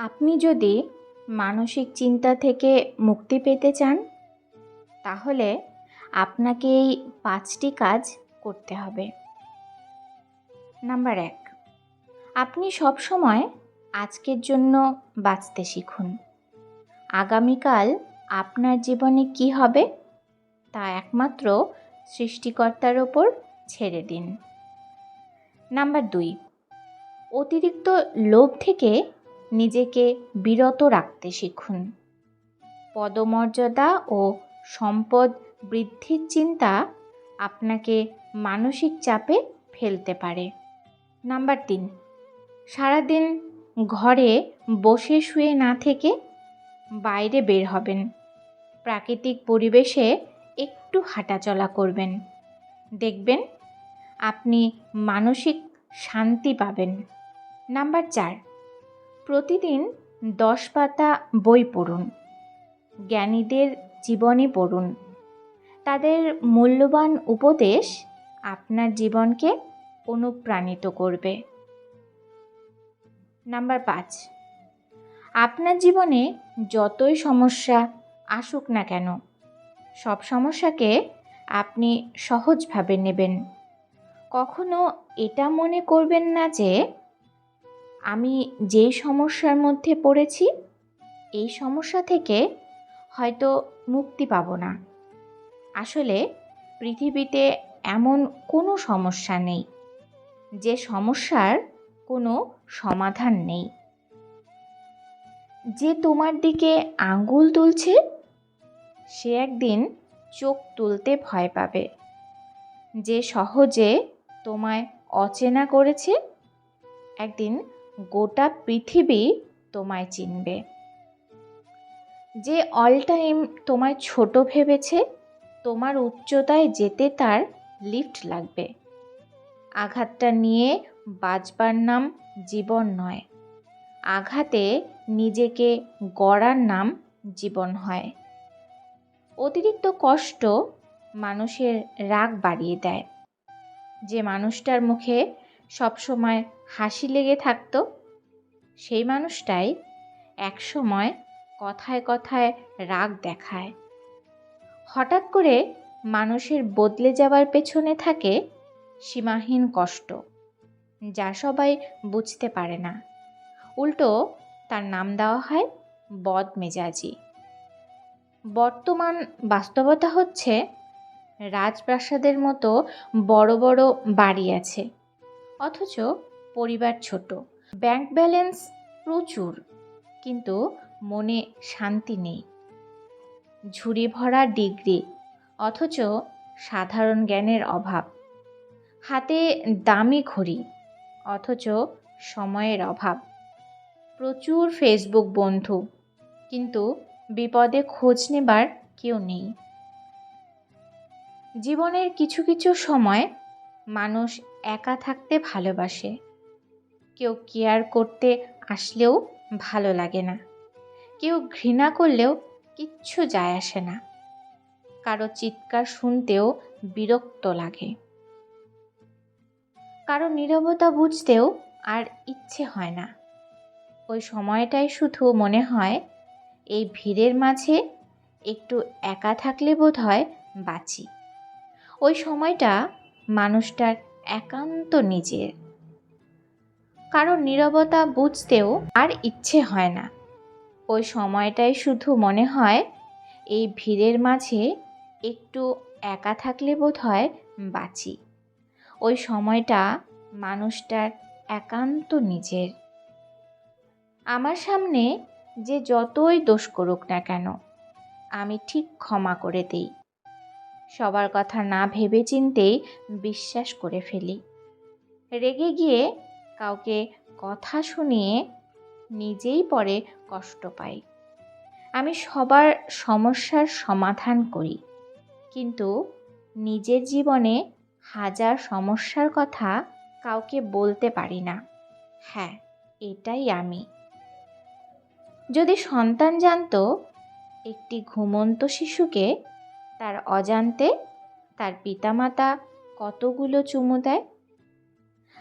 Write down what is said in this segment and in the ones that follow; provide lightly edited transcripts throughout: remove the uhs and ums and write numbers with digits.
আপনি যদি মানসিক চিন্তা থেকে মুক্তি পেতে চান, তাহলে আপনাকে এই 5টি কাজ করতে হবে। নাম্বার 1, আপনি সবসময় আজকের জন্য বাঁচতে শিখুন। আগামীকাল আপনার জীবনে কি হবে তা একমাত্র সৃষ্টিকর্তার ওপর ছেড়ে দিন। নাম্বার 2, অতিরিক্ত লোভ থেকে নিজেকে বিরত রাখতে শিখুন। পদমর্যাদা ও সম্পদ বৃদ্ধির চিন্তা আপনাকে মানসিক চাপে ফেলতে পারে। নাম্বার 3, সারাদিন ঘরে বসে শুয়ে না থেকে বাইরে বের হবেন। প্রাকৃতিক পরিবেশে একটু হাঁটাচলা করবেন। দেখবেন আপনি মানসিক শান্তি পাবেন। নাম্বার 4, প্রতিদিন 10 পাতা বই পড়ুন। জ্ঞানীদের জীবনী পড়ুন। তাদের মূল্যবান উপদেশ আপনার জীবনকে অনুপ্রাণিত করবে। নাম্বার 5, আপনার জীবনে যতই সমস্যা আসুক না কেন, সব সমস্যাকে আপনি সহজভাবে নেবেন। কখনো এটা মনে করবেন না যে আমি যেই সমস্যার মধ্যে পড়েছি, এই সমস্যা থেকে হয়তো মুক্তি পাব না। আসলে পৃথিবীতে এমন কোনো সমস্যা নেই যে সমস্যার কোনো সমাধান নেই। যে তোমার দিকে আঙ্গুল তুলছে সে একদিন চোখ তুলতে ভয় পাবে। যে সহজে তোমায় অচেনা করেছে একদিন গোটা পৃথিবী তোমায় চিনবে। যে অল টাইম তোমায় ছোট ভেবেছে, তোমার উচ্চতায় যেতে তার লিফট লাগবে। আঘাতটা নিয়ে বাঁচবার নাম জীবন নয়, আঘাতে নিজেকে গড়ার নাম জীবন হয়। অতিরিক্ত কষ্ট মানুষের রাগ বাড়িয়ে দেয়। যে মানুষটার মুখে সবসময় হাসি লেগে থাকতো, সেই মানুষটাই একসময় কথায় কথায় রাগ দেখায়। হঠাৎ করে মানুষের বদলে যাওয়ার পেছনে থাকে সীমাহীন কষ্ট, যা সবাই বুঝতে পারে না। উল্টো তার নাম দেওয়া হয় বদমেজাজি। বর্তমান বাস্তবতা হচ্ছে, রাজপ্রাসাদের মতো বড় বড় বাড়ি আছে, অথচ পরিবার ছোট। ব্যাংক ব্যালেন্স প্রচুর, কিন্তু মনে শান্তি নেই। ঝুড়ি ভরা ডিগ্রি, অথচ সাধারণ জ্ঞানের অভাব। হাতে দামি ঘড়ি, অথচ সময়ের অভাব। প্রচুর ফেসবুক বন্ধু, কিন্তু বিপদে খোঁজ নেবার কেউ নেই। জীবনের কিছু কিছু সময় মানুষ একা থাকতে ভালোবাসে। কেউ কেয়ার করতে আসলেও ভালো লাগে না। কেউ ঘৃণা করলেও কিচ্ছু যায় আসে না। কারো চিৎকার শুনতেও বিরক্ত লাগে। কারো নীরবতা বুঝতেও আর ইচ্ছে হয় না। ওই সময়টাই শুধু মনে হয়, এই ভিড়ের মাঝে একটু একা থাকলে বোধহয় বাঁচি। ওই সময়টা মানুষটার একান্ত নিজের। কারো নীরবতা বুঝতেও আর ইচ্ছে হয় না। ওই সময়টাই শুধু মনে হয়, এই ভিড়ের মাঝে একটু একা থাকলে বোধহয় বাঁচি। ওই সময়টা মানুষটার একান্ত নিজের। আমার সামনে যে যতই দোষ করুক না কেন, আমি ঠিক ক্ষমা করে দিই। সবার কথা না ভেবে চিন্তেই বিশ্বাস করে ফেলি। রেগে গিয়ে কাউকে কথা শুনিয়ে নিজেই পরে কষ্ট পাই। আমি সবার সমস্যার সমাধান করি, কিন্তু নিজের জীবনে হাজার সমস্যার কথা কাউকে বলতে পারি না। হ্যাঁ, এটাই আমি। যদি সন্তান জানতো একটি ঘুমন্ত শিশুকে তার অজান্তে তার পিতামাতা কতগুলো চুমু দেয়,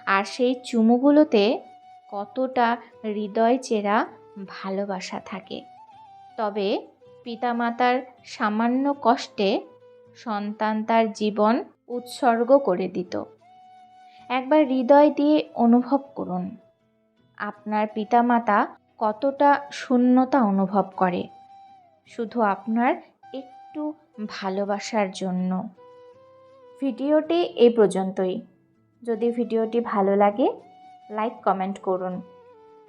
আর সেই চুমুগুলোতে কতটা হৃদয় চেরা ভালোবাসা থাকে। তবে পিতামাতার সামান্য কষ্টে সন্তান তার জীবন উৎসর্গ করে দিত। একবার হৃদয় দিয়ে অনুভব করুন, আপনার পিতামাতা কতটা শূন্যতা অনুভব করে শুধু আপনার একটু ভালোবাসার জন্য। ভিডিওটি এই পর্যন্তই। যদি ভিডিওটি ভালো লাগে লাইক কমেন্ট করুন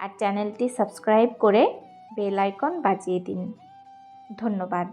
আর চ্যানেলটি সাবস্ক্রাইব করে বেল আইকন বাজিয়ে দিন। ধন্যবাদ।